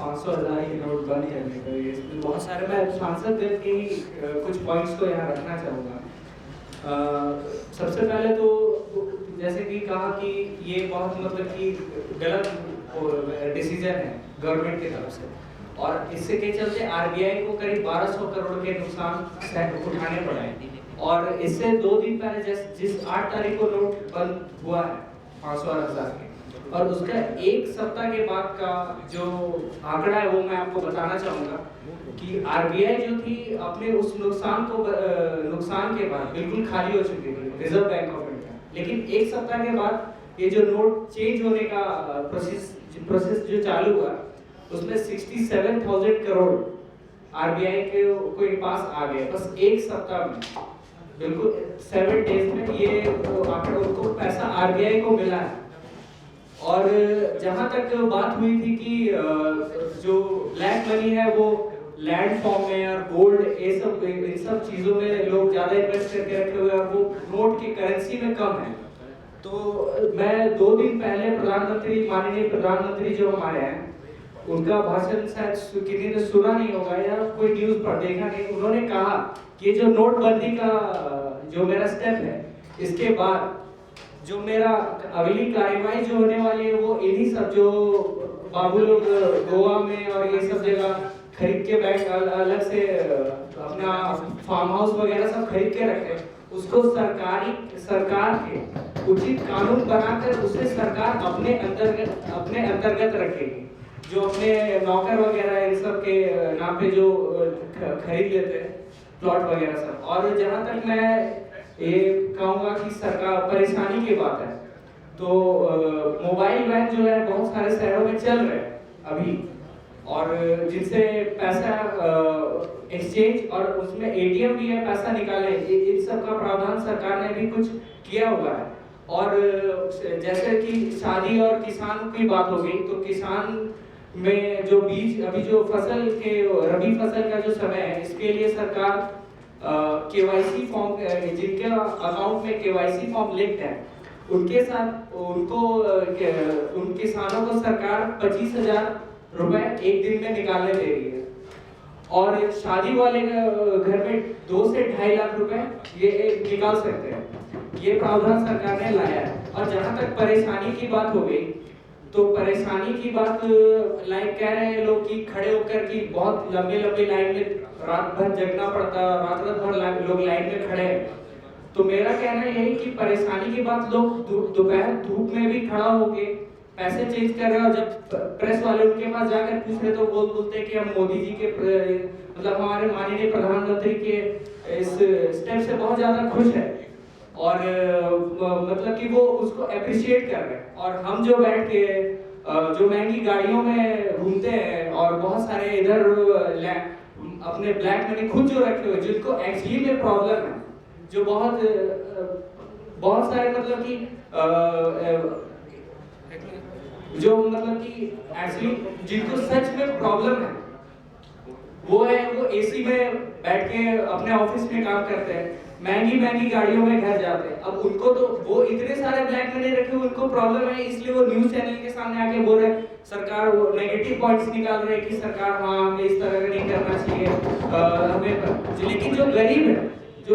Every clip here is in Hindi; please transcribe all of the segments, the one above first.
500,000 के नोट बंद करने का, इसमें बहुत सारे, मैं सांसद दल के ही कुछ पॉइंट्स को यहाँ रखना चाहूँगा। सबसे पहले तो जैसे कि कहा कि ये बहुत मतलब कि गलत डिसीजन है गवर्नमेंट की तरफ से, और इससे के चलते आरबीआई को करीब 1200 करोड़ के नुकसान उठाने पड़े हैं। और इससे 2 दिन पहले जिस 8 तारीख को नोट बंद हुआ है 500 और 1000 के, और उसका 1 सप्ताह के बाद का जो आंकड़ा है वो मैं आपको बताना चाहूँगा कि आरबीआई जो थी अपने उस नुकसान के बाद बिल्कुल खाली हो चुकी थी, रिजर्व बैंक ऑफ इंडिया। लेकिन 1 सप्ताह के बाद ये जो नोट चेंज होने का प्रोसेस जो चालू हुआ, उसमें 67,000 करोड़ आरबीआई के पास आ गए बस 1 सप्ताह में, बिल्कुल 7 डेज में ये आंकड़ा उनको पैसा आरबीआई को मिला है। और जहां तक बात हुई थी कि जो ब्लैक मनी है वो लैंड फॉर्म में और गोल्ड इन सब चीजों में लोग ज्यादा इन्वेस्ट करके रखे हुए हैं और वो नोट की करेंसी में कम है। तो मैं 2 दिन पहले माननीय प्रधानमंत्री जो हमारे हैं, उनका भाषण शायद किसी ने सुना नहीं होगा या कोई न्यूज पर देखा नहीं। उन्होंने कहा कि जो नोटबंदी का जो मेरा स्टेप है, इसके बाद जो मेरा अगली कार्यवाही जो होने वाली है वो इन्हीं सब जो बाबू लोग गोवा में और ये सब जगह खरीद के बैंक अलग से अपना फार्म हाउस वगैरह सब खरीद के रखते हैं, उसको सरकार के उचित कानून बनाकर उसे सरकार अपने अंतर्गत रखेगी। जो अपने नौकर वगैरह इन सब के नाम पे जो खरीद लेते हैं प्लॉट वगैरह सब। और जहां तक मैं ये कहूँगा कि सरकार परेशानी की बात है, तो मोबाइल वैन जो है बहुत सारे शहरों में चल रहे हैं अभी, और जिनसे पैसा एक्सचेंज और उसमें एटीएम भी है पैसा निकाले, इन सब का प्रावधान सरकार ने भी कुछ किया हुआ है। और जैसे कि शादी और किसान की बात हो गई, तो किसान में जो बीज अभी जो फसल के रबी फसल का जो समय है, इसके लिए सरकार केवाईसी फॉर्म, जिनके अकाउंट में केवाईसी फॉर्म लिंक्ड है, उनके साथ उन किसानों को सरकार 25,000 रुपए एक दिन में निकालने दे रही है। और शादी वाले घर में 2 से 2.5 लाख रुपए ये निकाल सकते हैं। ये प्रावधान सरकार ने लाया है। और जहां तक परेशानी की बात हो गई, तो परेशानी की बात लाइक कह रहे हैं लोग कि खड़े होकर की बहुत लंबी लाइन में रात भर जगना पड़ता, रात भर लोग लाइन में खड़े हैं। तो मेरा कहना यही कि परेशानी की बात, लोग दोपहर धूप में भी खड़ा होके पैसे चेंज कर रहे हैं, और जब प्रेस वाले उनके पास जाकर पूछ रहे तो बोलते हैं कि हम मोदी जी के मतलब हमारे माननीय प्रधानमंत्री के इस स्टेप से बहुत ज्यादा खुश है, और मतलब कि वो उसको अप्रिशिएट कर रहे हैं। और हम जो बैठ के जो महंगी गाड़ियों में घूमते हैं और बहुत सारे इधर अपने ब्लैक मनी खुद जो रखे हुए, जिनको एक्चुअली में प्रॉब्लम है, जो बहुत सारे मतलब कि जो मतलब कि एक्चुअली जिनको सच में प्रॉब्लम है, वो एसी में बैठ के अपने ऑफिस में काम करते हैं, महंगी गाड़ियों में घर जाते हैं। अब उनको तो वो इतने सारे ब्लैक मनी रखे हुए, उनको प्रॉब्लम है, इसलिए वो न्यूज चैनल के सामने आके बोल रहे सरकार, वो नेगेटिव पॉइंट्स निकाल रहे हैं कि सरकार हाँ हमें इस तरह का नहीं करना चाहिए हमें। लेकिन जो गरीब है, जो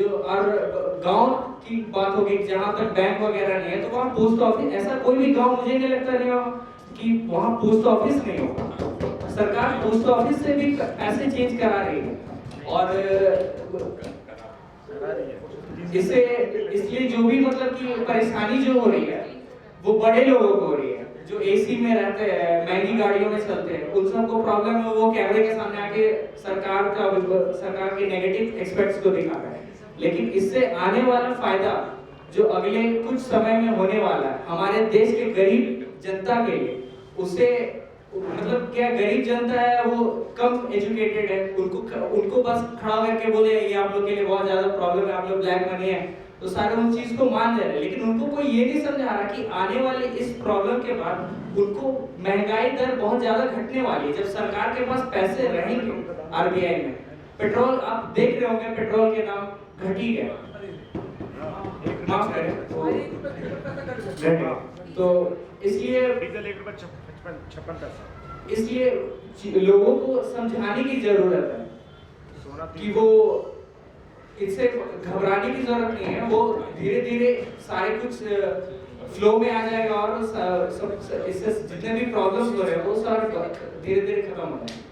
और गांव की बात होगी, जहां तक बैंक वगैरह नहीं है, तो वहाँ पोस्ट ऑफिस, ऐसा कोई भी गांव मुझे नहीं लगता नहीं हो कि वहाँ पोस्ट ऑफिस नहीं होगा। सरकार पोस्ट ऑफिस से भी पैसे चेंज करा रही है। और इसलिए जो भी मतलब कि परेशानी जो हो रही है वो बड़े लोगों को हो रही है, जो एसी में रहते हैं, महंगी गाड़ियों में चलते हैं, उन सबको प्रॉब्लम है। वो कैमरे के सामने आके सरकार के नेगेटिव एस्पेक्ट्स को दिखा रहे हैं। लेकिन इससे आने वाला फायदा जो अगले कुछ समय में होने वाला है हमारे देश के गरीब जनता के लिए, उसे मतलब क्या, गरीब जनता है वो कम एजुकेटेड है, उनको बस खड़ा करके बोले ये आप लोग के लिए बहुत ज्यादा प्रॉब्लम है, आप लोग ब्लैक मनी है, तो सारे उन चीज को मान ले रहे हैं। लेकिन उनको कोई ये नहीं समझा रहा कि आने वाले इस प्रॉब्लम के बाद उनको महंगाई दर बहुत ज्यादा घटने वाली है। जब सरकार के पास पैसे रहेंगे आरबीआई में, पेट्रोल आप देख रहे होंगे, पेट्रोल के दाम घट ही गए, माफ करें तो इसलिए डीजल 1 रुपया 56 पैसा इसलिए लोगों को समझाने की जरूरत है कि वो इससे घबराने की जरूरत नहीं है, वो धीरे धीरे सारे कुछ फ्लो में आ जाएगा और सब इससे जितने भी प्रॉब्लम्स हो रहे हैं वो सब धीरे धीरे खत्म हो जाएंगे।